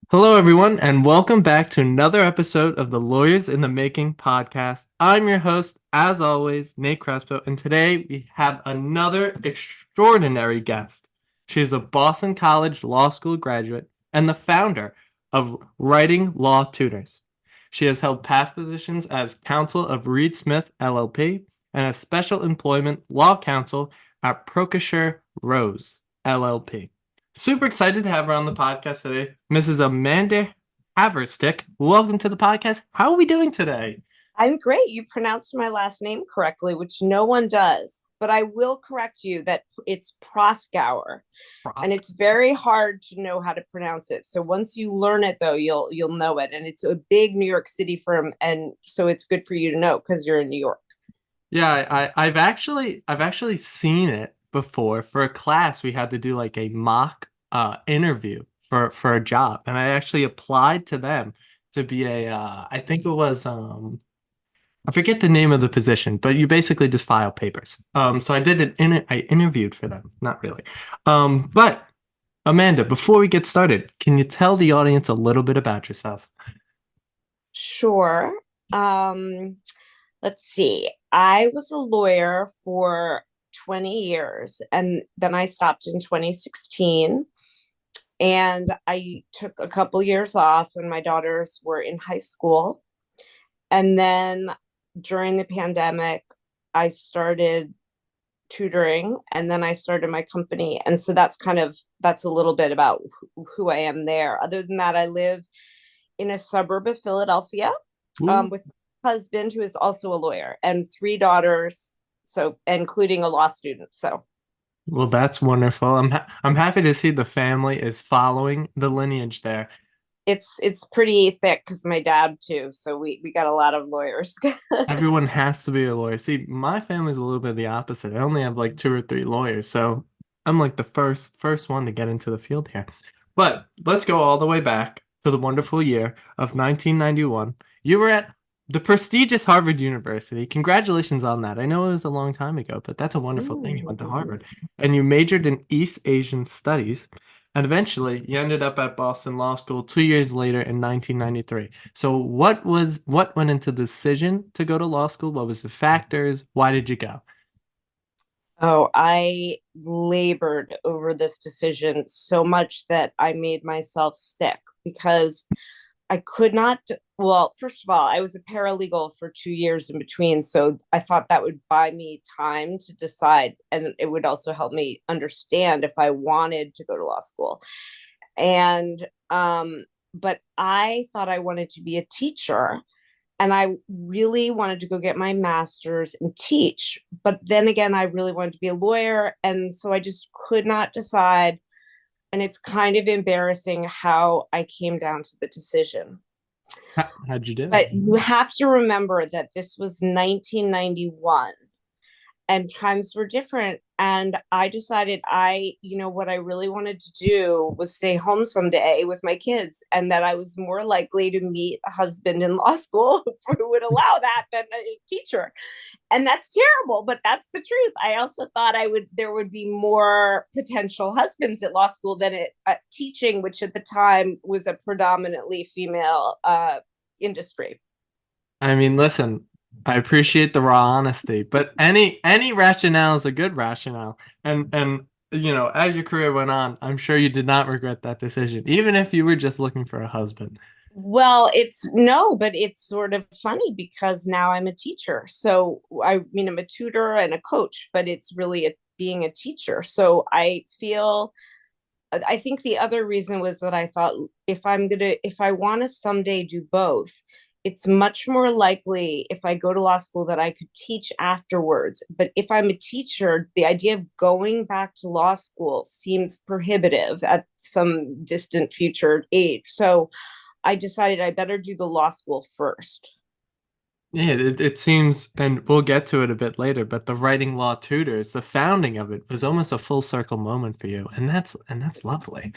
Hello, everyone, and welcome back to another episode of the Lawyers in the Making podcast. I'm your host, as always, Nate Crespo, and today we have another extraordinary guest. She is a Boston College Law School graduate and the founder of Writing Law Tutors. She has held past positions as counsel of Reed Smith LLP and a special employment law counsel at Procasher Rose LLP. Super excited to have her on the podcast today, Mrs. Amanda Haverstick. Welcome to the podcast. How are we doing today? I'm great. You pronounced my last name correctly, which no one does. But I will correct you that it's Proskauer, and Frost. it's very hard to know how to pronounce it. So once you learn it, though, you'll know it. And it's a big New York City firm, and so it's good for you to know because you're in New York. Yeah, I've actually seen it before. For a class, we had to do like a mock interview for a job, and I actually applied to them to be a I think it was I forget the name of the position, but you basically just file papers. So I interviewed for them, not really. But Amanda, before we get started, can you tell the audience a little bit about yourself? Sure. Um, let's see. I was a lawyer for 20 years, and then I stopped in 2016. And I took a couple years off when my daughters were in high school. And then during the pandemic, I started tutoring and then I started my company. And so that's a little bit about who I am there. Other than that, I live in a suburb of Philadelphia Ooh. with my husband, who is also a lawyer, and three daughters, so including a law student. So Well, that's wonderful. I'm happy to see the family is following the lineage there. it's pretty thick because my dad too. So we got a lot of lawyers. Everyone has to be a lawyer. See, my family's a little bit the opposite. I only have like two or three lawyers, so I'm like the first one to get into the field here. But let's go all the way back to the wonderful year of 1991. You were at the prestigious Harvard University. Congratulations on that. I know it was a long time ago, but that's a wonderful thing. You went to Harvard and you majored in East Asian Studies. And eventually, you ended up at Boston Law School 2 years later in 1993. So what went into the decision to go to law school? What was the factors? Why did you go? Oh, I labored over this decision so much that I made myself sick because I could not. Well, first of all, I was a paralegal for 2 years in between. So I thought that would buy me time to decide. And it would also help me understand if I wanted to go to law school. And, but I thought I wanted to be a teacher and I really wanted to go get my master's and teach. But then again, I really wanted to be a lawyer. And so I just could not decide. And it's kind of embarrassing how I came down to the decision. How'd you do? But you have to remember that this was 1991 and times were different. And I decided what I really wanted to do was stay home someday with my kids, and that I was more likely to meet a husband in law school who would allow that than a teacher. And that's terrible, but that's the truth. I also thought there would be more potential husbands at law school than at teaching, which at the time was a predominantly female industry. I mean, listen, I appreciate the raw honesty, but any rationale is a good rationale. And as your career went on, I'm sure you did not regret that decision, even if you were just looking for a husband. Well, it's no, but it's sort of funny because now I'm a teacher. So I mean, I'm a tutor and a coach, but it's really being a teacher. So I think the other reason was that I thought if I want to someday do both, it's much more likely if I go to law school that I could teach afterwards. But if I'm a teacher, the idea of going back to law school seems prohibitive at some distant future age. So I decided I better do the law school first. Yeah, it seems, and we'll get to it a bit later, but the writing law tutors, the founding of it was almost a full circle moment for you, and that's lovely.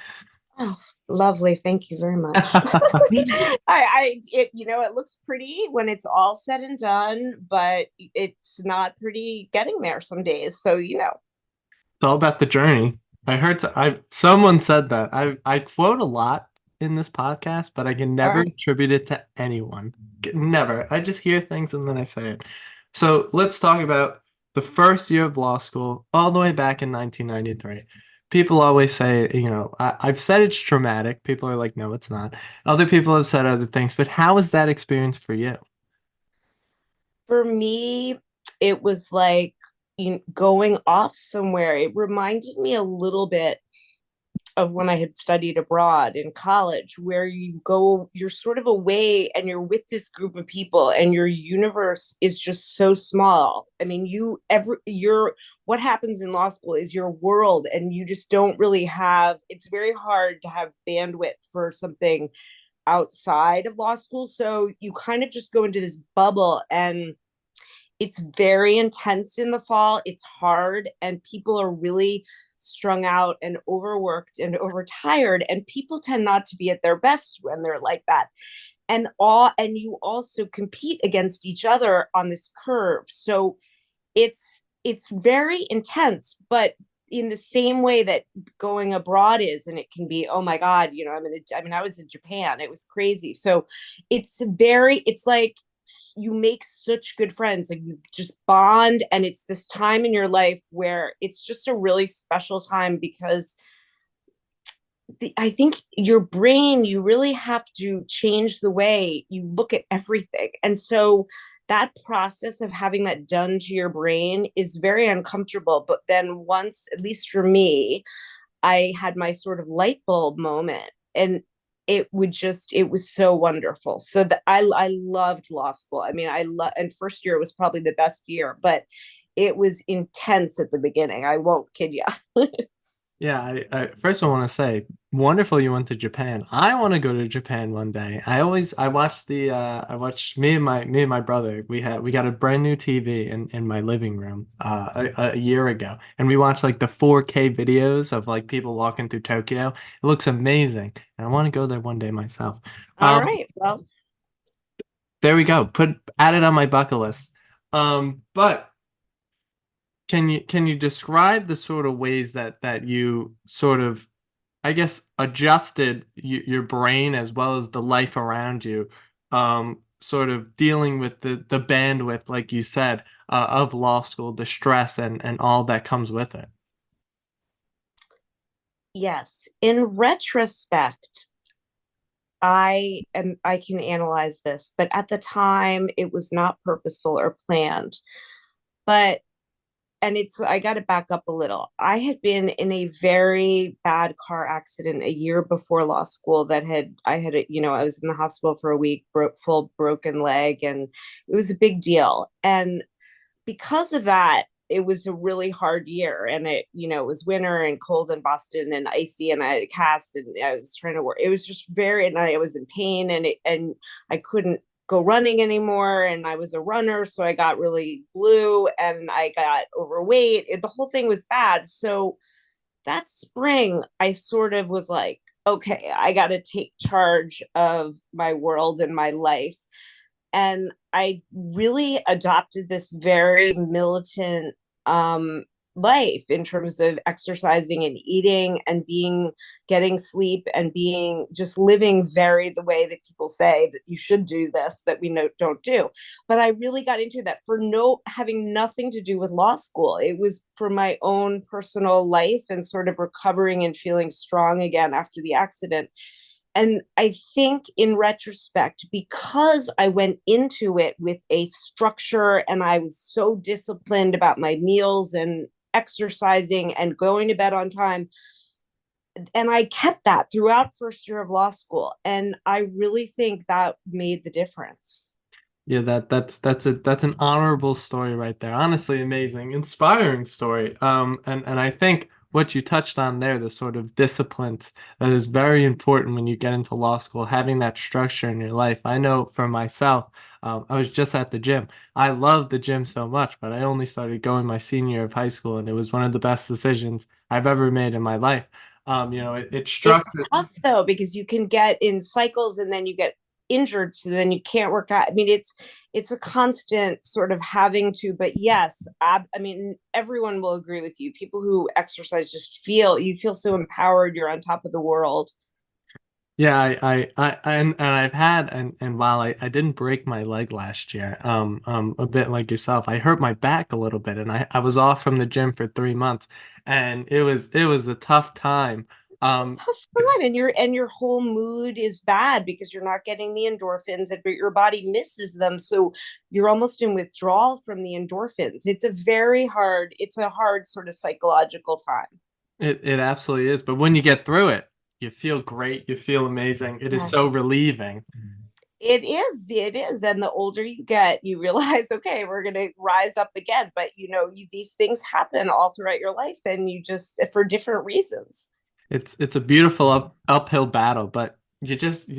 Oh, lovely. Thank you very much. It looks pretty when it's all said and done, but it's not pretty getting there some days. So. It's all about the journey. I heard someone said that. I quote a lot, in this podcast, but I can All never right. attribute it to anyone. Never. I just hear things and then I say it. So let's talk about the first year of law school, all the way back in 1993. People always say, I've said it's traumatic. People are like, no, it's not. Other people have said other things, but how was that experience for you? For me, it was like going off somewhere. It reminded me a little bit of when I had studied abroad in college, where you go, you're sort of away and you're with this group of people, and your universe is just so small. I mean, what happens in law school is your world, and you just don't really have, it's very hard to have bandwidth for something outside of law school. So you kind of just go into this bubble, and it's very intense in the fall. It's hard, and people are really strung out and overworked and overtired. And people tend not to be at their best when they're like that. And you also compete against each other on this curve. So it's very intense, but in the same way that going abroad is, and it can be, oh my God, I was in Japan, it was crazy. So it's like you make such good friends, like you just bond, and it's this time in your life where it's just a really special time, because I think your brain, you really have to change the way you look at everything. And so that process of having that done to your brain is very uncomfortable. But then once, at least for me, I had my sort of light bulb moment, and it was so wonderful. So that I loved law school. I mean, and first year was probably the best year, but it was intense at the beginning. I won't kid you. Yeah, I first I want to say, wonderful you went to Japan. I want to go to Japan one day. I watched I watched me and my brother. We got a brand new TV in my living room a year ago, and we watched like the 4K videos of like people walking through Tokyo. It looks amazing, and I want to go there one day myself. All Um, right. Well, there we go. Add it on my bucket list. But can you describe the sort of ways that you sort of, I guess, adjusted your brain as well as the life around you, sort of dealing with the bandwidth, like you said, of law school, the stress and all that comes with it. yes. In retrospect, I can analyze this, but at the time it was not purposeful or planned. But and it's I got to back up a little. I had been in a very bad car accident a year before law school that had I had a, I was in the hospital for a week, full broken leg, and it was a big deal. And because of that, it was a really hard year, and it was winter and cold in Boston and icy, and I had a cast, and I was trying to work. It was just very, and I was in pain, and I couldn't go running anymore, and I was a runner, so I got really blue and I got overweight. The whole thing was bad. So that spring, I sort of was like, okay, I got to take charge of my world and my life. And I really adopted this very militant life in terms of exercising and eating and getting sleep and being just living very the way that people say that you should do this, that we know don't do. But I really got into that for having nothing to do with law school. It was for my own personal life and sort of recovering and feeling strong again after the accident. And I think in retrospect, because I went into it with a structure and I was so disciplined about my meals and exercising and going to bed on time, and I kept that throughout first year of law school. And I really think that made the difference. Yeah, that's an honorable story right there. Honestly, amazing, inspiring story. And I think what you touched on there, the sort of disciplines that is very important when you get into law school, having that structure in your life. I know for myself, I was just at the gym. I love the gym so much, but I only started going my senior year of high school, and it was one of the best decisions I've ever made in my life. It It's structured. tough though, because you can get in cycles and then you get injured, so then you can't work out. I mean, it's a constant sort of having to, but yes, I mean, everyone will agree with you. People who exercise just feel, you feel so empowered, you're on top of the world. Yeah, and I've had and while I didn't break my leg last year, a bit like yourself, I hurt my back a little bit, and I was off from the gym for 3 months, and it was a tough time. Um, Tough time, and your whole mood is bad because you're not getting the endorphins, but your body misses them, so you're almost in withdrawal from the endorphins. It's a hard sort of psychological time. it absolutely is, but when you get through it, you feel great, you feel amazing. It is so Yes, relieving. it is, and the older you get, you realize, okay, we're going to rise up again, but these things happen all throughout your life, and you just, for different reasons. It's a beautiful uphill battle, but you just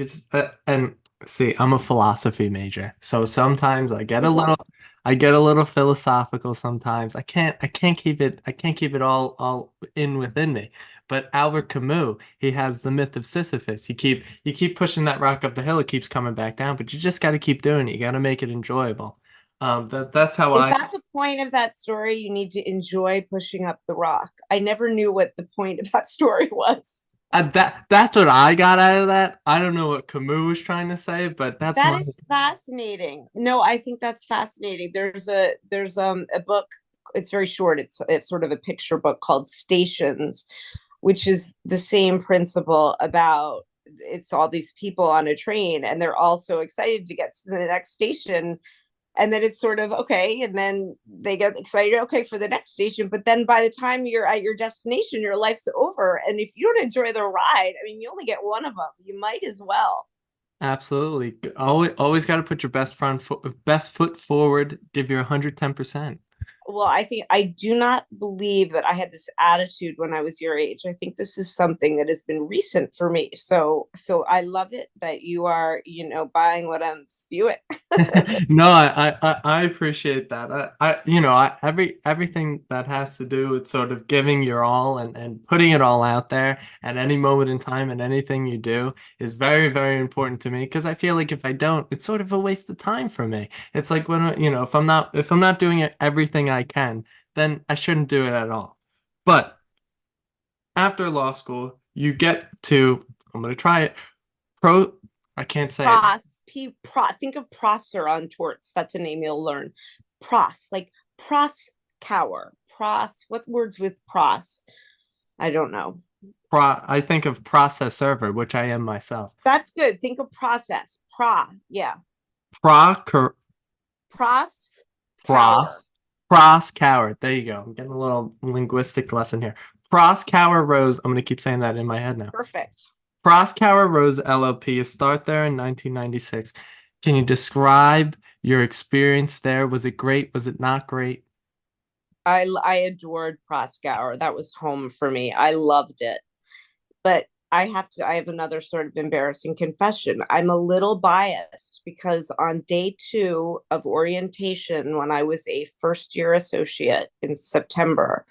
and see, I'm a philosophy major, so sometimes I get a little philosophical sometimes. I can't keep it all in within me. But Albert Camus, he has the myth of Sisyphus. You keep pushing that rock up the hill, it keeps coming back down, but you just got to keep doing it. You got to make it enjoyable. That's how Is I that the point of that story? You need to enjoy pushing up the rock. I never knew what the point of that story was. that's what I got out of that. I don't know what Camus was trying to say, but that's That my is fascinating. No, I think that's fascinating. There's a book. It's very short. It's sort of a picture book called Stations, which is the same principle about, it's all these people on a train and they're all so excited to get to the next station, and then it's sort of okay, and then they get excited, okay, for the next station, but then by the time you're at your destination, your life's over, and if you don't enjoy the ride, I mean, you only get one of them, you might as well. absolutely always got to put your best foot forward, give your 110%. Well, I think I do not believe that I had this attitude when I was your age. I think this is something that has been recent for me. So I love it that you are, buying what I'm spewing. No, I appreciate that. Everything that has to do with sort of giving your all and putting it all out there at any moment in time and anything you do is very, very important to me because I feel like if I don't, it's sort of a waste of time for me. It's like if I'm not doing everything I can, then I shouldn't do it at all. But after law school, you get to, I'm gonna try it, pro, I can't say it. Think of Prosser on torts. That's a name you'll learn. Like Proskauer. What words with pros? I don't know. I think of process server, which I am myself. That's good. Think of process. Yeah. Pro Pros cower. pros pros coward. There you go. I'm getting a little linguistic lesson here. Proskauer Rose. I'm gonna keep saying that in my head now. Perfect. Proskauer Rose LLP. You start there in 1996. Can you describe your experience there? Was it great? Was it not great? I adored Proskauer. That was home for me. I loved it. But I have another sort of embarrassing confession. I'm a little biased because on day 2 of orientation, when I was a first year associate in September,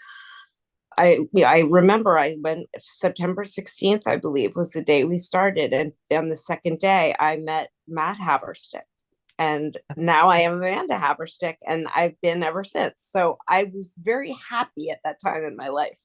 I remember I went September 16th, I believe, was the day we started. And on the second day, I met Matt Haverstick. And now I am Amanda Haverstick, and I've been ever since. So I was very happy at that time in my life.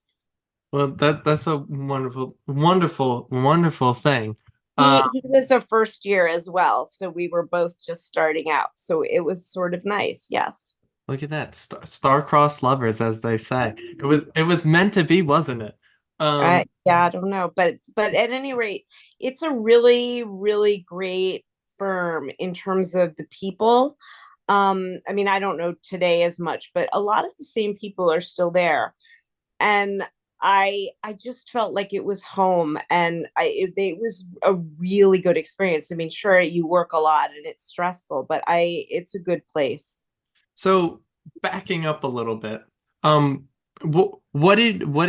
Well, that's a wonderful, wonderful, wonderful thing. Uh, He was a first year as well, so we were both just starting out. So it was sort of nice. Yes. Look at that, star-crossed lovers, as they say. It was meant to be, wasn't it? Yeah, I don't know, but at any rate, it's a really really great firm in terms of the people. I mean, I don't know today as much, but a lot of the same people are still there, and I just felt like it was home, and it was a really good experience. I mean, sure, you work a lot and it's stressful, but I it's a good place. So backing up a little bit, what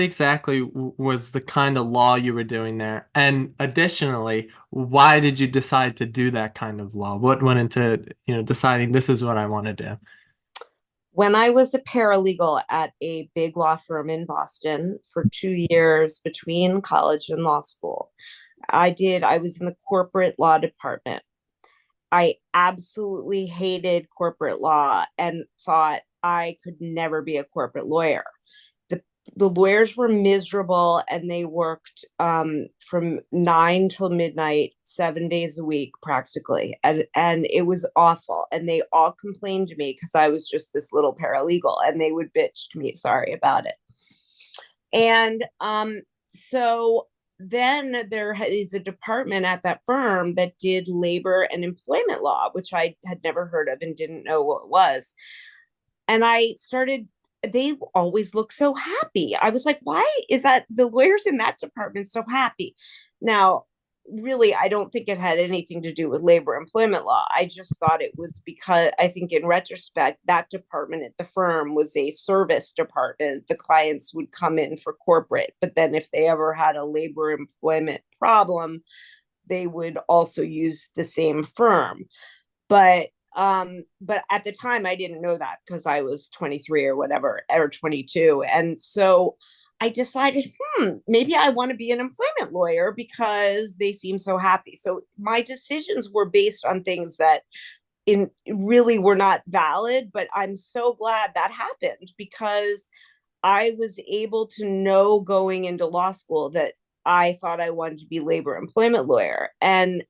exactly was the kind of law you were doing there? And additionally, why did you decide to do that kind of law? What went into, deciding this is what I want to do? When I was a paralegal at a big law firm in Boston for 2 years between college and law school, I was in the corporate law department. I absolutely hated corporate law and thought I could never be a corporate lawyer. The the lawyers were miserable, and they worked from 9 till midnight, 7 days a week practically, and it was awful. And they all complained to me because I was just this little paralegal, and they would bitch to me, sorry about it. And so then there is a department at that firm that did labor and employment law, which I had never heard of and didn't know what it was. And I started, they always look so happy. I was like, why is that the lawyers in that department so happy? Now, really, I don't think it had anything to do with labor employment law. I just thought it was because I think in retrospect, that department at the firm was a service department. The clients would come in for corporate, but then if they ever had a labor employment problem, they would also use the same firm. But at the time I didn't know that because I was 23 or whatever, or 22. And so I decided, maybe I want to be an employment lawyer because they seem so happy. So my decisions were based on things that in really were not valid, but I'm so glad that happened because I was able to know going into law school that I thought I wanted to be labor employment lawyer. And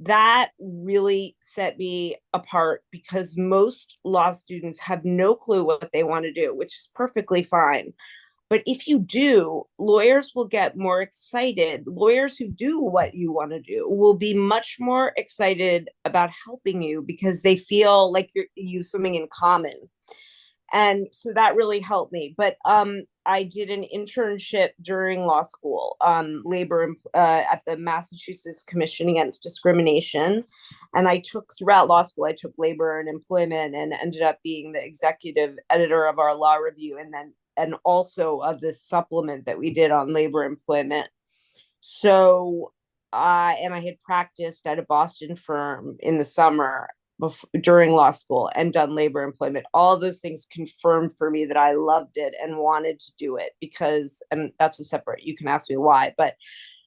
that really set me apart because most law students have no clue what they want to do, which is perfectly fine. But if you do, lawyers will get more excited. Lawyers who do what you want to do will be much more excited about helping you because they feel like you have something in common. And so that really helped me. But I did an internship during law school, labor at the Massachusetts Commission Against Discrimination. And I took throughout law school, I took labor and employment and ended up being the executive editor of our law review, and also of this supplement that we did on labor employment. So I had practiced at a Boston firm in the summer during law school and done labor employment. All of those things confirmed for me that I loved it and wanted to do it because, and that's a separate, you can ask me why, but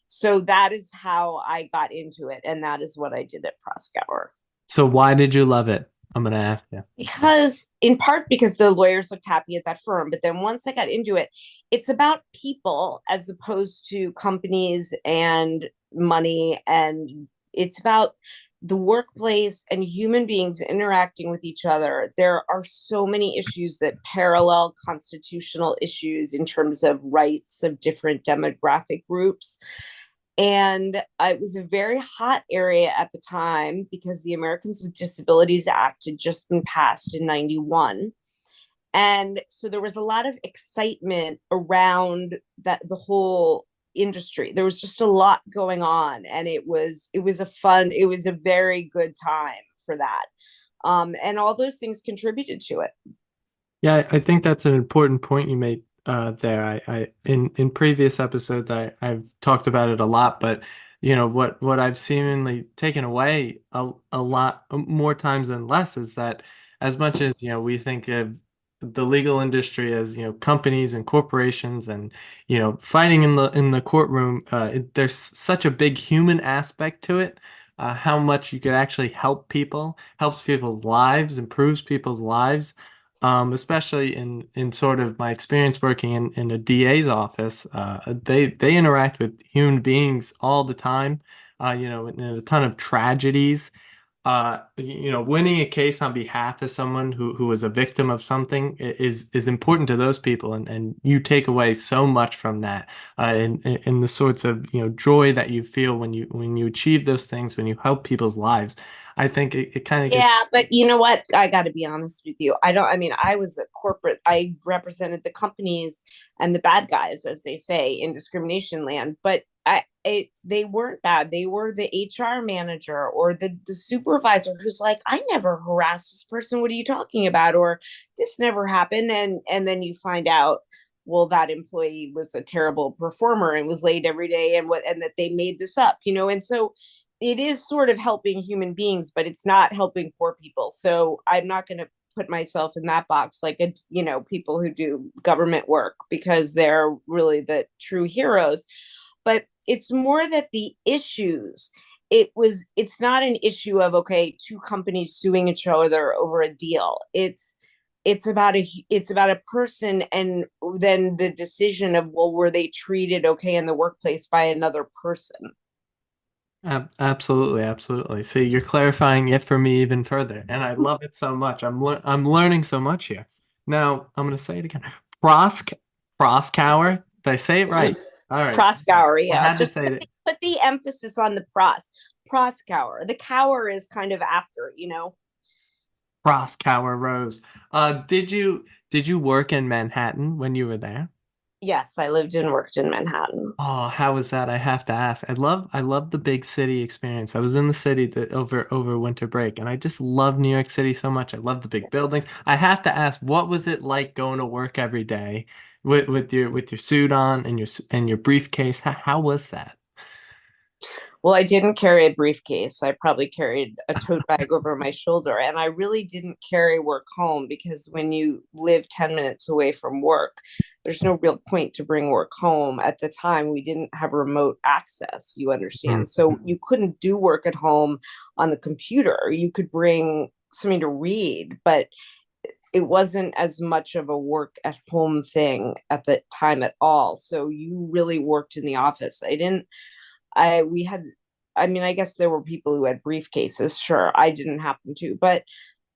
so that is how I got into it. And that is what I did at Proskauer. So why did you love it? I'm gonna ask you. Because, in part, because the lawyers looked happy at that firm. But then once I got into it, it's about people as opposed to companies and money. And it's about the workplace and human beings interacting with each other. There are so many issues that parallel constitutional issues in terms of rights of different demographic groups. And it was a very hot area at the time because the Americans with Disabilities Act had just been passed in 91. And so there was a lot of excitement around that, the whole industry. There was just a lot going on, and it was a very good time for that. And all those things contributed to it. Yeah, I think that's an important point you made there. In previous episodes I've talked about it a lot, but what I've seemingly taken away a lot more times than less is that as much as we think of the legal industry as companies and corporations and fighting in the courtroom, there's such a big human aspect to it. How much you could actually help people, helps people's lives, improves people's lives, especially in sort of my experience working in a DA's office. They interact with human beings all the time, in a ton of tragedies. Winning a case on behalf of someone who was a victim of something is important to those people, and you take away so much from that, in the sorts of joy that you feel when you achieve those things, when you help people's lives. I think it kind of gets. Yeah, but you know what? I got to be honest with you. I mean, I was a corporate, I represented the companies and the bad guys, as they say, in discrimination land. But they weren't bad. They were the HR manager or the supervisor who's like, I never harassed this person. What are you talking about? Or this never happened. And then you find out, well, that employee was a terrible performer and was late every day, and that they made this up, and so it is sort of helping human beings, but it's not helping poor people. So I'm not going to put myself in that box like people who do government work because they're really the true heroes. But it's more that the issues, it's not an issue of, okay, two companies suing each other over a deal. It's it's about a person, and then the decision of, well, were they treated okay in the workplace by another person. Absolutely, absolutely. See, you're clarifying it for me even further, and I love it so much. I'm learning so much here. Now, I'm gonna say it again. Prosk Proskauer. Did I say it right? All right. Proskauer, I yeah, had to just say it. put the emphasis on the Proskauer. The cower is kind of after, you know. Proskauer Rose. Did you work in Manhattan when you were there? Yes, I lived and worked in Manhattan. Oh, how was that? I have to ask. I love the big city experience. I was in the city over winter break, and I just love New York City so much. I love the big buildings. I have to ask, what was it like going to work every day with your suit on and your briefcase? How was that? Well, I didn't carry a briefcase. I probably carried a tote bag over my shoulder. And I really didn't carry work home because when you live 10 minutes away from work, there's no real point to bring work home. At the time, we didn't have remote access, you Mm. understand. So you couldn't do work at home on the computer. You could bring something to read, but it wasn't as much of a work at home thing at the time at all. So you really worked in the office. I didn't I we had I mean, I guess there were people who had briefcases. Sure, I didn't happen to, but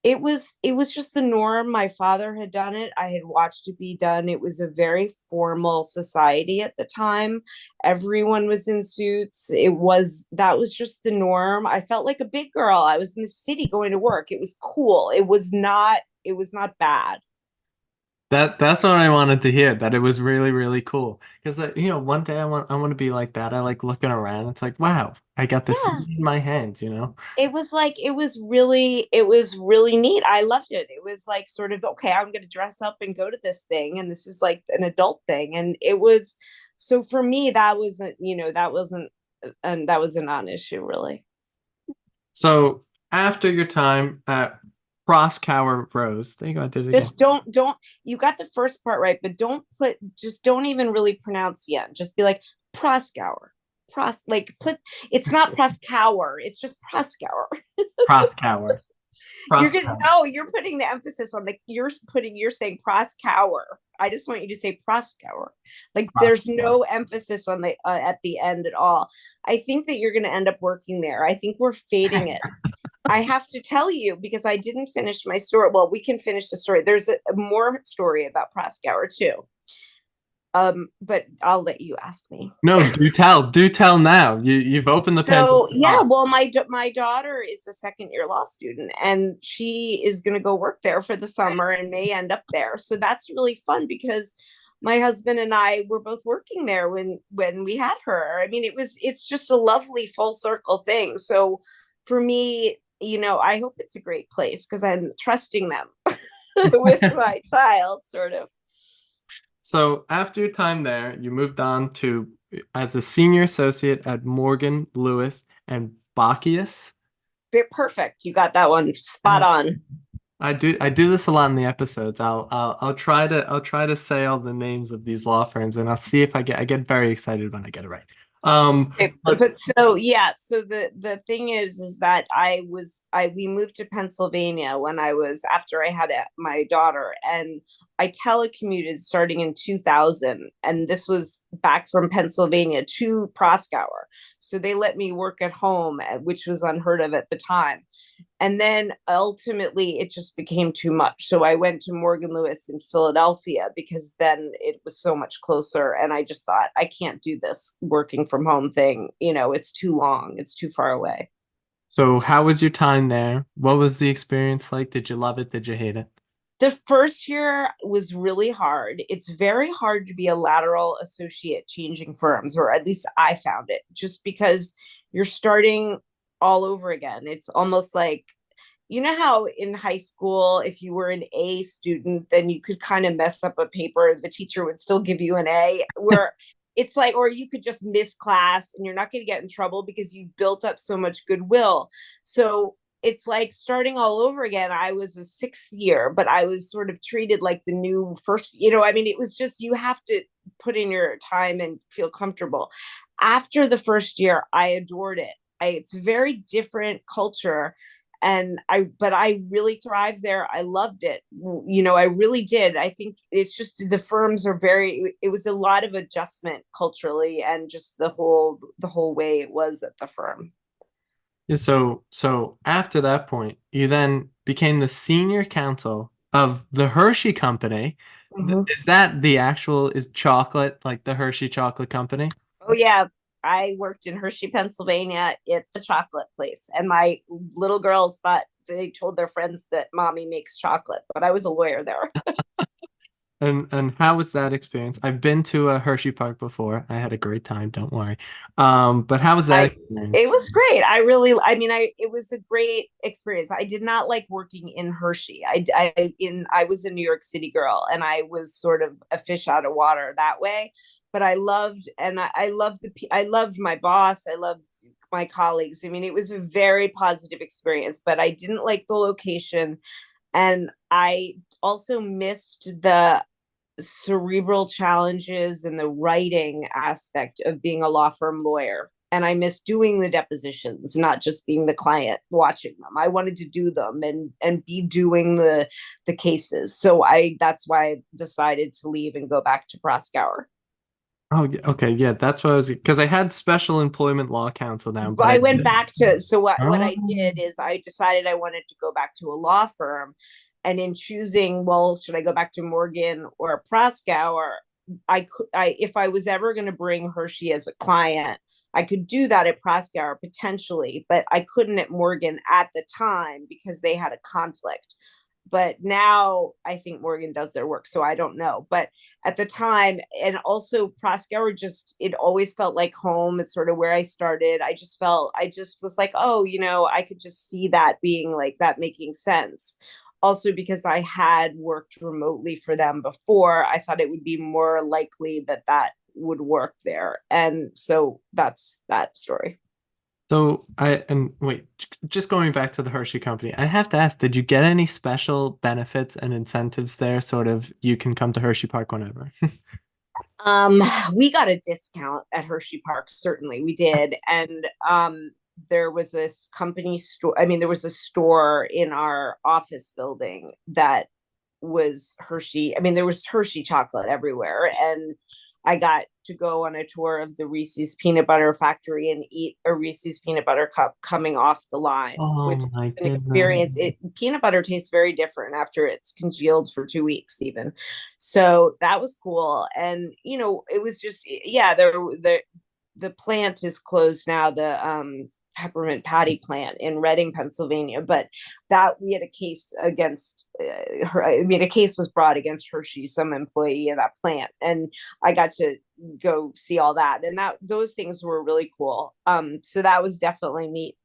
it was just the norm. My father had done it. I had watched it be done. It was a very formal society at the time. Everyone was in suits. That was just the norm. I felt like a big girl. I was in the city going to work. It was cool. It was not bad. That's what I wanted to hear, that it was really, really cool. Because one day I want to be like that. I like looking around. It's like, wow, I got the Yeah. city in my hands. It was really neat. I loved it. It was like sort of, okay, I'm going to dress up and go to this thing, and this is like an adult thing, and it was, so for me that was a non-issue really. So after your time at Proskauer Rose, there you go, I did it again. Just don't you got the first part right, but don't even really pronounce yet. Just be like Proskauer. Like put it's not Proskauer, it's just Proskauer. Proskauer. Proskauer. You're putting the emphasis on you're saying Proskauer. I just want you to say Proskauer. Like there's Proskauer. no emphasis on the at the end at all. I think that you're going to end up working there. I think we're fading it. I have to tell you because I didn't finish my story. Well, we can finish the story. There's a more story about Proskauer too. But I'll let you ask me. No, do tell now. You've opened the So Pandora's yeah, box. well, my daughter is a second year law student, and she is going to go work there for the summer and may end up there. So that's really fun because my husband and I were both working there when we had her. I mean, it's just a lovely full circle thing. So for me, I hope it's a great place because I'm trusting them with my child, sort of. So after your time there, you moved on to as a senior associate at Morgan, Lewis, and Bacchius. Perfect. You got that one spot on. I do this a lot in the episodes. I'll try to say all the names of these law firms, and I'll see if I get very excited when I get it right. Okay, But but so yeah, so the thing is that we moved to Pennsylvania when I was after I had my daughter, and I telecommuted starting in 2000, and this was back from Pennsylvania to Proskauer. So they let me work at home, which was unheard of at the time. And then ultimately it just became too much. So I went to Morgan Lewis in Philadelphia because then it was so much closer. And I just thought, I can't do this working from home thing. It's too long, it's too far away. so how was your time there? What was the experience like? Did you love it? Did you hate it? The first year was really hard. It's very hard to be a lateral associate changing firms, or at least I found it, just because you're starting all over again. It's almost like, how in high school, if you were an A student, then you could kind of mess up a paper, the teacher would still give you an A, where it's like, or you could just miss class and you're not going to get in trouble because you've built up so much goodwill. So it's like starting all over again. I was a sixth year, but I was sort of treated like the new first, I mean, it was just, you have to put in your time and feel comfortable. After the first year, I adored it. It's a very different culture. But I really thrived there. I loved it. I really did. I think it's just the firms are it was a lot of adjustment culturally and just the whole way it was at the firm. Yeah, so after that point, you then became the senior counsel of the Hershey Company. Mhm. Is that the actual is chocolate, like the Hershey Chocolate Company? Oh yeah, I worked in Hershey, Pennsylvania at the chocolate place, and my little girls thought they told their friends that mommy makes chocolate, but I was a lawyer there. And how was that experience? I've been to a Hershey Park before. I had a great time, don't worry. But how was that I It experience? was great. I mean, it was a great experience. I did not like working in Hershey. I was a New York City girl, and I was sort of a fish out of water that way. But I loved I loved my boss. I loved my colleagues. I mean, it was a very positive experience. But I didn't like the location, and I also missed the cerebral challenges and the writing aspect of being a law firm lawyer. And I miss doing the depositions, not just being the client watching them. I wanted to do them and be doing the cases. So I that's why I decided to leave and go back to Proskauer. Oh, okay, yeah, that's what I was because I had special employment law counsel now, but I I went didn't. back to so what Oh, I did is I decided I wanted to go back to a law firm, and in choosing, well, should I go back to Morgan or Proskauer, I could I if I was ever going to bring Hershey as a client, I could do that at Proskauer potentially, but I couldn't at Morgan at the time because they had a conflict. But now I think Morgan does their work, so I don't know. But at the time, and also Proskauer, just it always felt like home. It's sort of where I started. I just was like, oh, I could just see that being like that making sense. Also, because I had worked remotely for them before, I thought it would be more likely that that would work there. And so that's that story. so and wait, just going back to the Hershey Company, I have to ask, did you get any special benefits and incentives there? Sort of, you can come to Hershey Park whenever. Um, we got a discount at Hershey Park, certainly we did. And there was this company store, I mean, there was a store in our office building that was Hershey. I mean, there was Hershey chocolate everywhere. And I got to go on a tour of the Reese's peanut butter factory and eat a Reese's peanut butter cup coming off the line, Oh which is my an goodness. experience. Peanut butter tastes very different after it's congealed for 2 weeks, even. So that was cool. And it was just, yeah, the plant is closed now. The peppermint patty plant in Reading, Pennsylvania. But that we had a case against her. I mean, a case was brought against Hershey, some employee of that plant, and I got to go see all that, and those things were really cool. So that was definitely neat.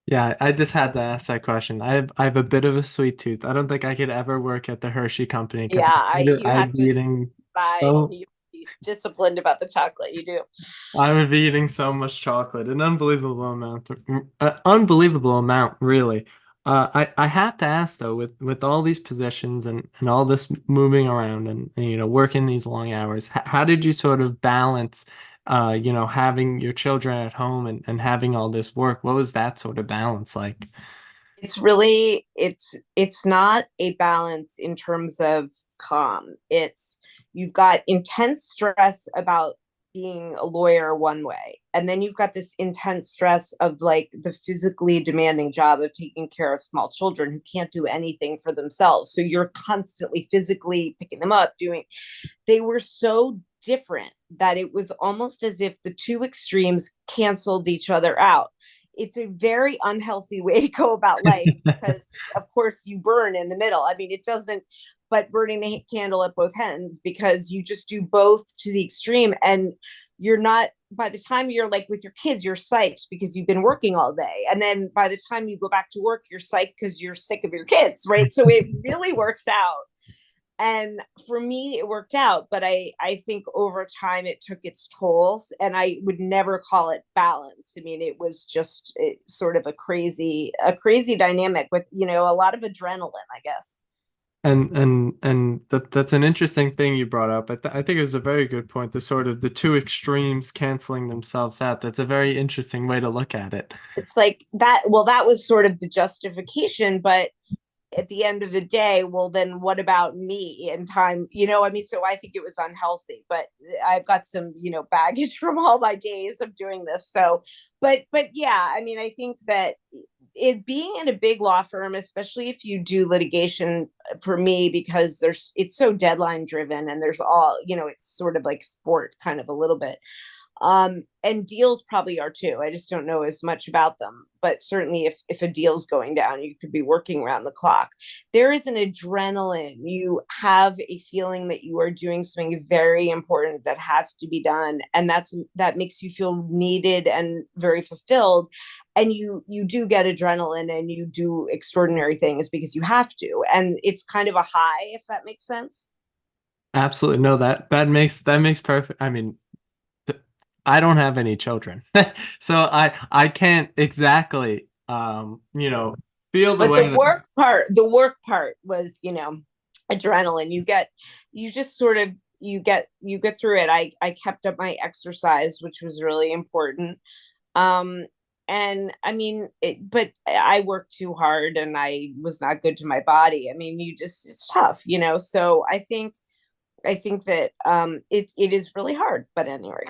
Yeah, I just had to ask that question. I have a bit of a sweet tooth. I don't think I could ever work at the Hershey Company because Yeah, you I'd have be to eating buy. so You be disciplined about the chocolate. You do. I would be eating so much chocolate, an unbelievable amount, really. I have to ask though, with all these positions and all this moving around and working these long hours, how did you sort of balance, having your children at home and having all this work? What was that sort of balance like? It's not a balance in terms of calm. It's You've got intense stress about being a lawyer one way, and then you've got this intense stress of like the physically demanding job of taking care of small children who can't do anything for themselves, so you're constantly physically picking them up doing. They were so different that it was almost as if the two extremes canceled each other out. It's a very unhealthy way to go about life because, of course, you burn in the middle. I mean, it doesn't, but burning the candle at both ends because you just do both to the extreme. And you're not, by the time you're like with your kids, you're psyched because you've been working all day. And then by the time you go back to work, you're psyched because you're sick of your kids, right? So it really works out. And for me it worked out, but I think over time it took its tolls, and I would never call it balance. I mean, it was just sort of a crazy dynamic with a lot of adrenaline, I guess. And that's an interesting thing you brought up. I think it was a very good point, the sort of the two extremes canceling themselves out. That's a very interesting way to look at it. It's like that. Well, that was sort of the justification, but at the end of the day, well, then what about me and time? I mean, so I think it was unhealthy, but I've got some, baggage from all my days of doing this. So, but yeah, I mean, I think that it being in a big law firm, especially if you do litigation for me, because it's so deadline driven and there's all, it's sort of like sport kind of a little bit. And deals probably are too. I just don't know as much about them, but certainly if a deal's going down, you could be working around the clock. There is an adrenaline. You have a feeling that you are doing something very important that has to be done, and that makes you feel needed and very fulfilled. And you do get adrenaline and you do extraordinary things because you have to, and it's kind of a high, if that makes sense. Absolutely. No, that makes perfect. I mean, I don't have any children. So I can't exactly feel the But way that the work part was, adrenaline. You just sort of you get through it. I kept up my exercise, which was really important. um and I mean but I worked too hard and I was not good to my body. I mean, it's tough, so I think that it is really hard, but anyway.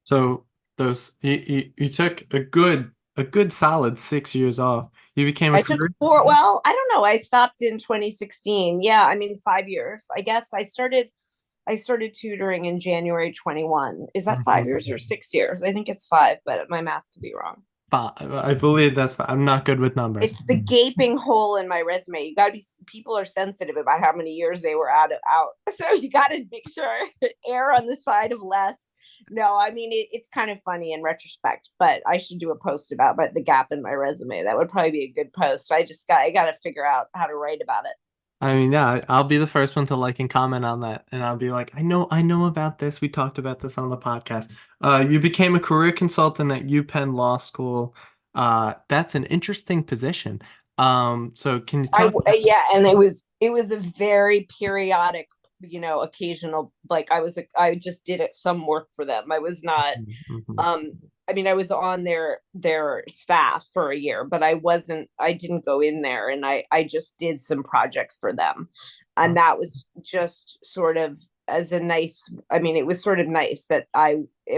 so those you took a good solid 6 years off. You became a I took career. well, I don't know. I stopped in 2016. Yeah, I mean 5 years. I guess I started tutoring in January 21. Is that 5 years or 6 years? I think it's five, but my math could be wrong. I believe that's fine. I'm not good with numbers. It's the gaping hole in my resume. You gotta be People are sensitive about how many years they were out. So you gotta make sure err on the side of less. No, I mean it's kind of funny in retrospect, but I should do a post about the gap in my resume. That would probably be a good post. I gotta figure out how to write about it. I mean, yeah, I'll be the first one to like and comment on that, and I'll be like, I know about this. We talked about this on the podcast. You became a career consultant at UPenn Law School. That's an interesting position. So can you talk? Yeah, and it was a very periodic, occasional. Like I just did it some work for them. I was not. Mhm. um I mean, I was on their staff for a year, but I didn't go in there, and I just did some projects for them. And that was just sort of as a nice, I mean, it was sort of nice that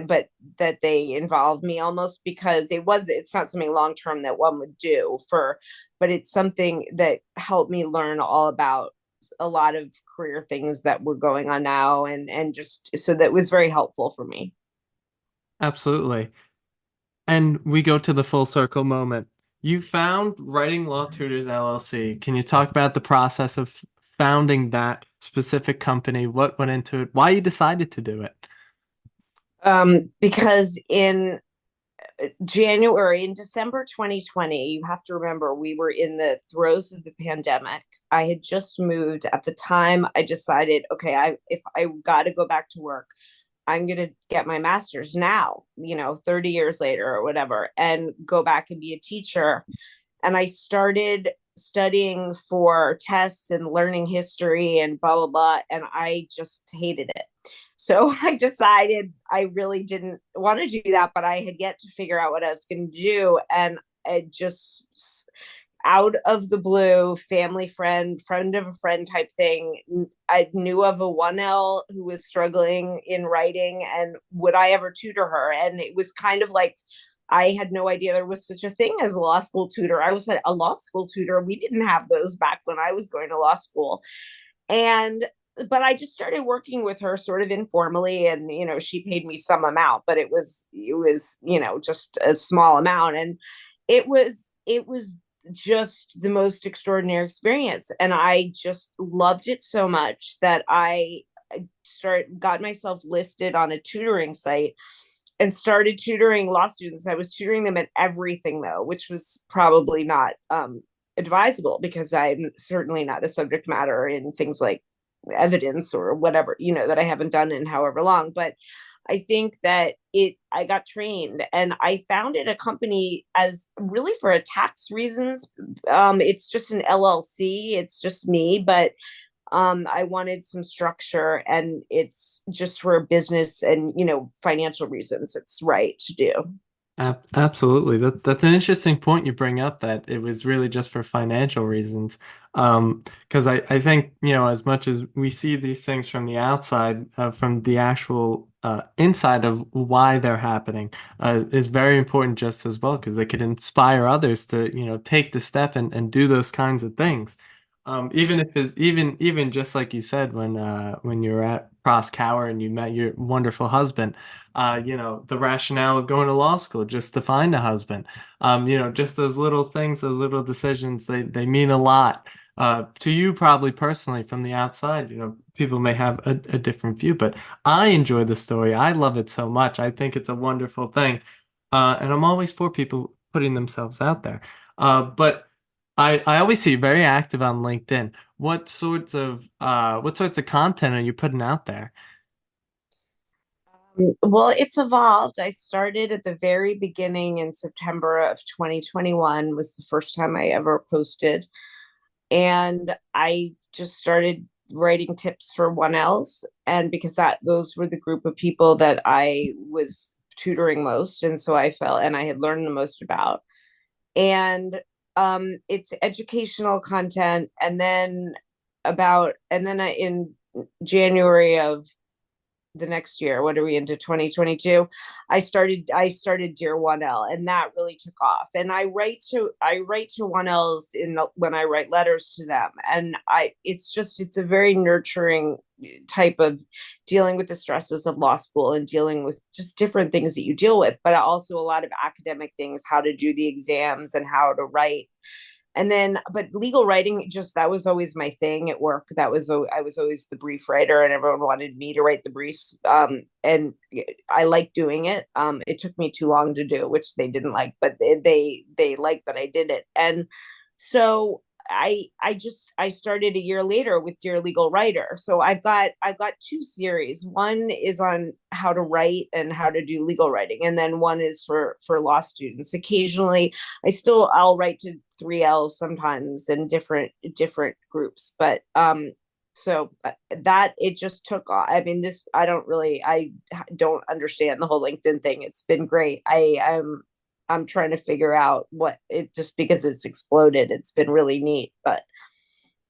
but that they involved me, almost because it's not something long term that one would do for, but it's something that helped me learn all about a lot of career things that were going on now, and just so that was very helpful for me. Absolutely. And we go to the full circle moment. You found Writing Law Tutors LLC. Can you talk about the process of founding that specific company? What went into it? Why you decided to do it? Because in December 2020, you have to remember we were in the throes of the pandemic. I had just moved at the time. I decided, okay, if I got to go back to work, I'm going to get my master's now, 30 years later or whatever, and go back and be a teacher. And I started studying for tests and learning history and blah, blah, blah. And I just hated it. So I decided I really didn't want to do that, but I had yet to figure out what I was going to do. And it just out of the blue, family friend of a friend type thing. I knew of a 1L who was struggling in writing, and would I ever tutor her? And it was kind of like, I had no idea there was such a thing as a law school tutor. I was a law school tutor. We didn't have those back when I was going to law school. And but I just started working with her sort of informally, and she paid me some amount, but it was just a small amount. And it was just the most extraordinary experience, and I just loved it so much that I got myself listed on a tutoring site and started tutoring law students. I was tutoring them at everything, though, which was probably not advisable, because I'm certainly not a subject matter in things like evidence or whatever, that I haven't done in however long. But I think that I got trained and I founded a company as really for a tax reasons. It's just an LLC. It's just me, but I wanted some structure and it's just for a business and, financial reasons. It's right to do. Absolutely. That's an interesting point you bring up that it was really just for financial reasons. Because I think, as much as we see these things from the outside, from the actual inside of why they're happening, is very important just as well, because they could inspire others to, take the step and do those kinds of things. Even if it's even just like you said when you were at Proskauer and you met your wonderful husband, the rationale of going to law school just to find a husband. Just those little things, those little decisions, they mean a lot. To you probably personally from the outside, people may have a different view, but I enjoy the story. I love it so much. I think it's a wonderful thing. And I'm always for people putting themselves out there. But I always see you very active on LinkedIn. What sorts of content are you putting out there? Well, it's evolved. I started at the very beginning in September of 2021 was the first time I ever posted. And I just started writing tips for 1Ls. And because those were the group of people that I was tutoring most. And so I felt, and I had learned the most about. And it's educational content. In January of the next year, what are we into 2022, I started Dear 1L, and that really took off. And I write to 1Ls when I write letters to them, and it's a very nurturing type of dealing with the stresses of law school and dealing with just different things that you deal with, but also a lot of academic things, how to do the exams and how to write. And then, but legal writing, just that was always my thing at work. I was always the brief writer, and everyone wanted me to write the briefs. And I like doing it. It took me too long to do, which they didn't like, but they liked that I did it. And so I started a year later with Dear Legal Writer. So I've got two series. One is on how to write and how to do legal writing, and then one is for law students. Occasionally, I'll write to 3Ls sometimes in different groups, but so that it just took off. I mean, I don't understand the whole LinkedIn thing. It's been great. I'm trying to figure out what it just because it's exploded. It's been really neat, but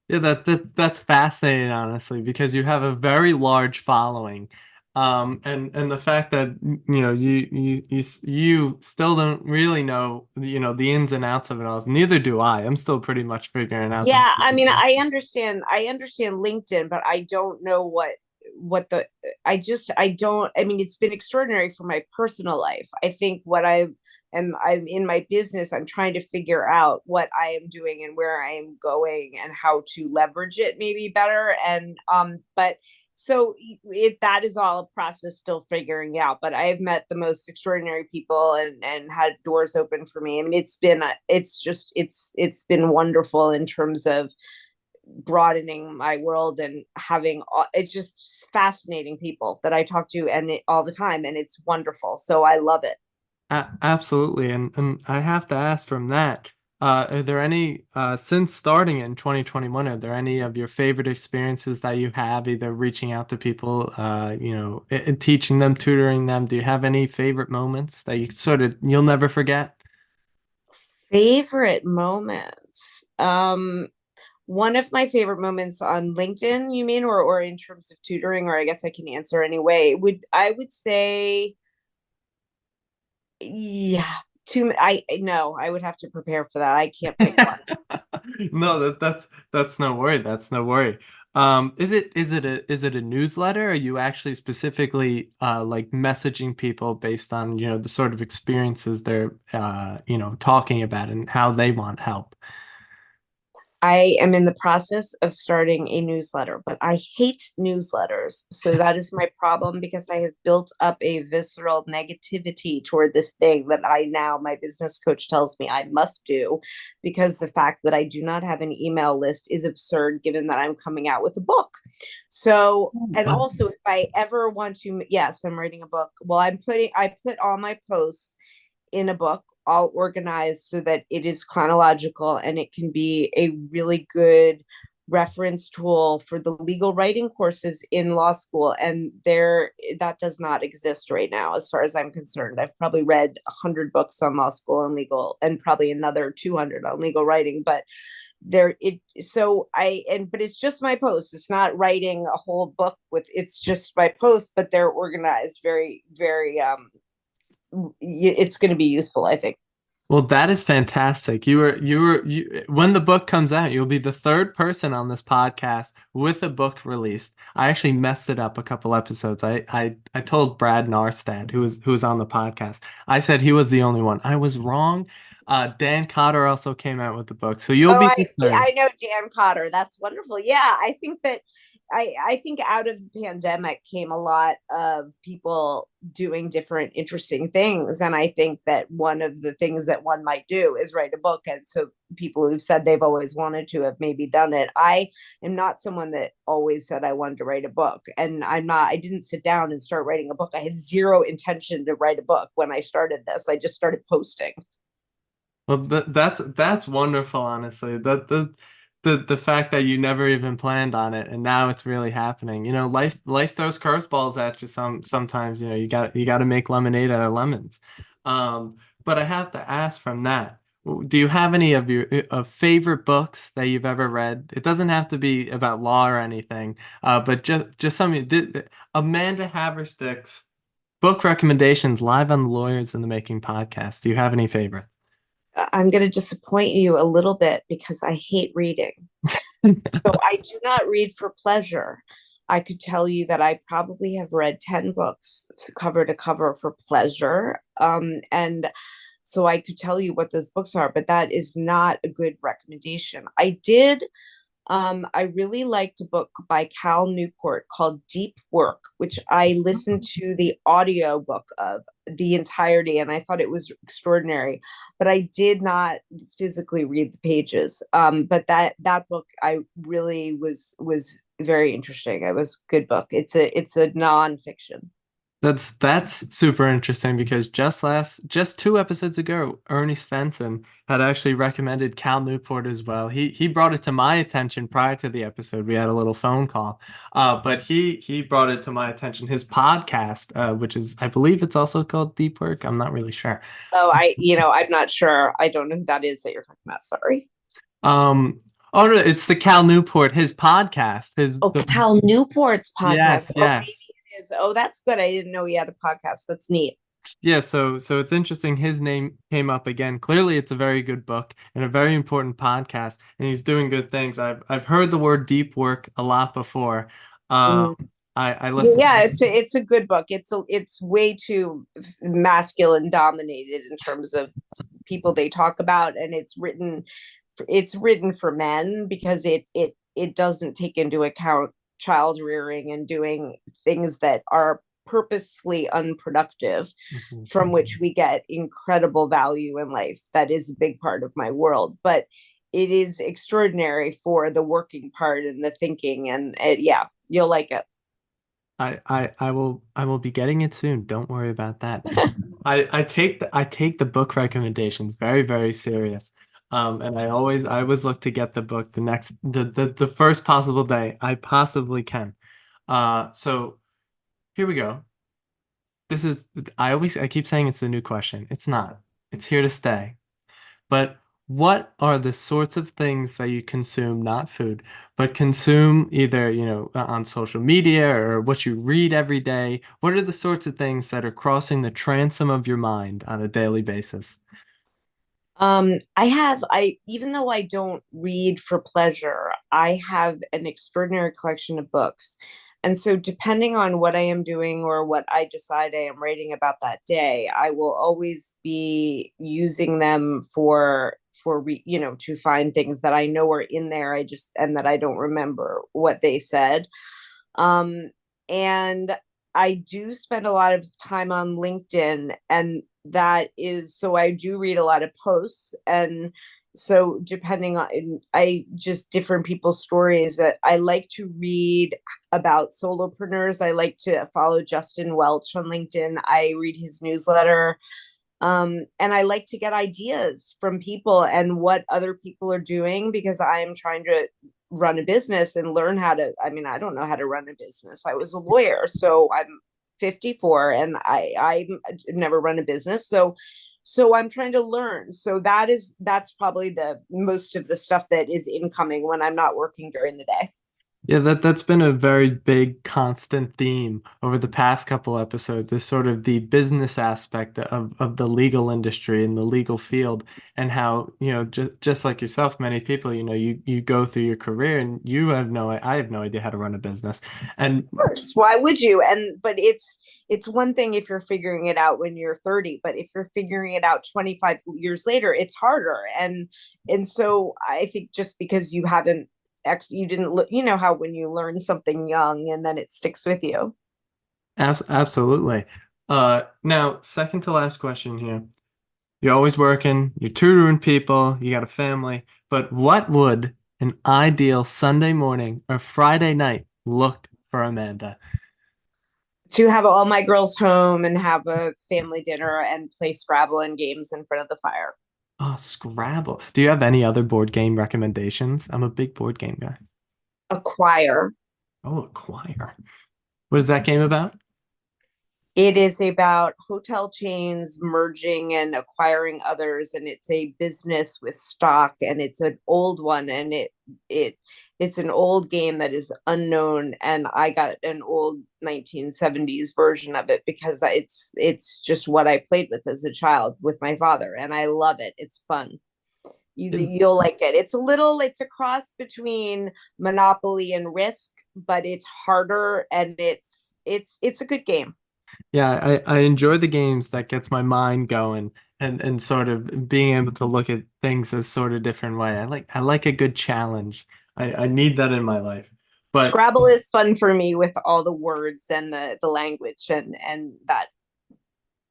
Yeah, that's fascinating, honestly, because you have a very large following, and the fact that you still don't really know the ins and outs of it all. Neither do I. I'm still pretty much figuring out the yeah, I basics mean, of I understand LinkedIn, but I don't know what the I don't. I mean, it's been extraordinary for my personal life. I think I'm in my business. I'm trying to figure out what I am doing and where I am going and how to leverage it maybe better. And but so that is all a process still figuring out. But I have met the most extraordinary people and had doors open for me. I mean, it's been wonderful in terms of broadening my world and having it's just fascinating people that I talk to all the time, and it's wonderful. So I love it. Absolutely, and I have to ask from that, are there any since starting in 2021, are there any of your favorite experiences that you have either reaching out to people, teaching them, tutoring them? Do you have any favorite moments that you'll never forget? Favorite moments. One of my favorite moments on LinkedIn, you mean, or in terms of tutoring, or I guess I can answer anyway. I would say, yeah, I no, I would have to prepare for that. I can't pick one. No, that's no worry. That's no worry. Is it a newsletter? Or are you actually specifically like messaging people based on, the sort of experiences they're talking about and how they want help? I am in the process of starting a newsletter, but I hate newsletters. So that is my problem because I have built up a visceral negativity toward this thing that my business coach tells me I must do because the fact that I do not have an email list is absurd given that I'm coming out with a book. So, and Uh, also if I ever want to, yes, I'm writing a book. Well, I put all my posts in a book all organized so that it is chronological and it can be a really good reference tool for the legal writing courses in law school, and there that does not exist right now as far as I'm concerned. I've probably read 100 books on law school and legal and probably another 200 on legal writing, but there it so I and but it's just my posts. It's not writing a whole book with, it's just my posts, but they're organized very it's going to be useful, I think. Well, that is fantastic. When the book comes out, you'll be the third person on this podcast with a book released. I actually messed it up a couple episodes. I told Brad Narstad, who was on the podcast. I said he was the only one. I was wrong. Dan Cotter also came out with the book, so you'll Oh, be the third. I know Dan Cotter. That's wonderful. Yeah, I think that I think out of the pandemic came a lot of people doing different interesting things, and I think that one of the things that one might do is write a book. And so people who've said they've always wanted to have maybe done it. I am not someone that always said I wanted to write a book, and I didn't sit down and start writing a book. I had zero intention to write a book when I started this. I just started posting. Well, that's wonderful, honestly. The fact that you never even planned on it and now it's really happening. Life throws curveballs at you sometimes, you got to make lemonade out of lemons. But I have to ask from that, do you have any of your of favorite books that you've ever read? It doesn't have to be about law or anything, but just something. Amanda Haverstick's book recommendations live on the Lawyers in the Making podcast. Do you have any favorite? I'm going to disappoint you a little bit because I hate reading. So I do not read for pleasure. I could tell you that I probably have read 10 books cover to cover for pleasure. And so I could tell you what those books are, but that is not a good recommendation. I really liked a book by Cal Newport called Deep Work, which I listened to the audio book of the entirety, and I thought it was extraordinary. But I did not physically read the pages. But that book I really was very interesting. It was a good book. It's a nonfiction. That's super interesting because just 2 episodes ago, Ernie Svensson had actually recommended Cal Newport as well. He brought it to my attention prior to the episode. We had a little phone call, but he brought it to my attention. His podcast, which is I believe it's also called Deep Work. I'm not really sure. Oh, I'm not sure. I don't know who that is that you're talking about. Sorry. Um, oh no, it's the Cal Newport. His podcast. His Oh, the Cal Newport's podcast. Yes, Oh, maybe yes. it is. Oh, that's good. I didn't know he had a podcast. That's neat. Yeah, so it's interesting. His name came up again. Clearly, it's a very good book and a very important podcast, and he's doing good things. I've heard the word deep work a lot before. Um, Mm. I listened. Yeah, it's a good book. It's way too masculine dominated in terms of people they talk about, and it's written for men because it doesn't take into account child rearing and doing things that are purposely unproductive, Mhm. from which we get incredible value in life. That is a big part of my world, but it is extraordinary for the working part and the thinking, and yeah, you'll like it. I will be getting it soon. Don't worry about that. I take the book recommendations very serious. And I always look to get the book the first possible day I possibly can. So here we go. This is I keep saying it's the new question. It's not. It's here to stay. But what are the sorts of things that you consume, not food, but consume either, on social media or what you read every day? What are the sorts of things that are crossing the transom of your mind on a daily basis? I even though I don't read for pleasure, I have an extraordinary collection of books. And so depending on what I am doing or what I decide I am writing about that day, I will always be using them for to find things that I know are in there. And that I don't remember what they said. Um, and I do spend a lot of time on LinkedIn, and that is so I do read a lot of posts. And so depending on I just different people's stories that I like to read about solopreneurs. I like to follow Justin Welch on LinkedIn. I read his newsletter. And I like to get ideas from people and what other people are doing, because I am trying to run a business and learn how to. I mean, I don't know how to run a business. I was a lawyer, so I'm 54 and I never run a business. So I'm trying to learn. So that's probably the most of the stuff that is incoming when I'm not working during the day. Yeah, that's been a very big constant theme over the past couple episodes, is sort of the business aspect of the legal industry and the legal field, and how, just like yourself, many people, you go through your career and I have no idea how to run a business. And Of course, why would you? And but it's one thing if you're figuring it out when you're 30, but if you're figuring it out 25 years later, it's harder. And so I think just because you haven't you didn't look, how when you learn something young and then it sticks with you. Absolutely. Now, second to last question here. You're always working, you're tutoring people, you got a family, but what would an ideal Sunday morning or Friday night look for Amanda? To have all my girls home and have a family dinner and play Scrabble and games in front of the fire. Oh, Scrabble. Do you have any other board game recommendations? I'm a big board game guy. Acquire. Oh, a choir. What is that game about? It is about hotel chains merging and acquiring others, and it's a business with stock, and it's an old one, and it's an old game that is unknown, and I got an old 1970s version of it because it's just what I played with as a child with my father, and I love it. It's fun. You'll like it. It's a cross between Monopoly and Risk, but it's harder, and it's a good game. Yeah, I enjoy the games that gets my mind going, and sort of being able to look at things a sort of different way. I like a good challenge. I need that in my life. But Scrabble is fun for me with all the words and the language and that.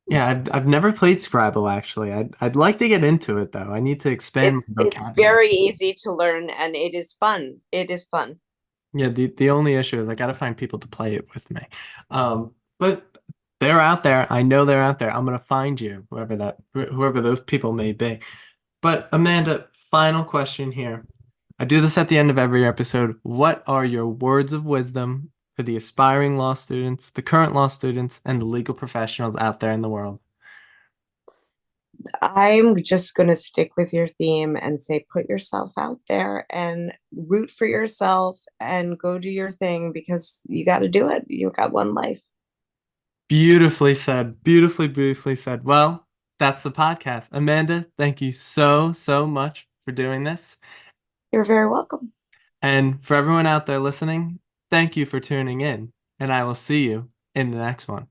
yeah, I've never played Scrabble actually. I'd like to get into it though. I need to expand my It's vocabulary. very easy to learn, and it is fun. It is fun. Yeah, the only issue is I gotta find people to play it with me. But they're out there. I know they're out there. I'm gonna find you, whoever those people may be. But Amanda, final question here. I do this at the end of every episode. What are your words of wisdom for the aspiring law students, the current law students, and the legal professionals out there in the world? I'm just going to stick with your theme and say put yourself out there and root for yourself and go do your thing, because you got to do it. You got one life. Beautifully said. Beautifully, beautifully said. Well, that's the podcast. Amanda, thank you so, so much for doing this. You're very welcome. And for everyone out there listening, thank you for tuning in. And I will see you in the next one.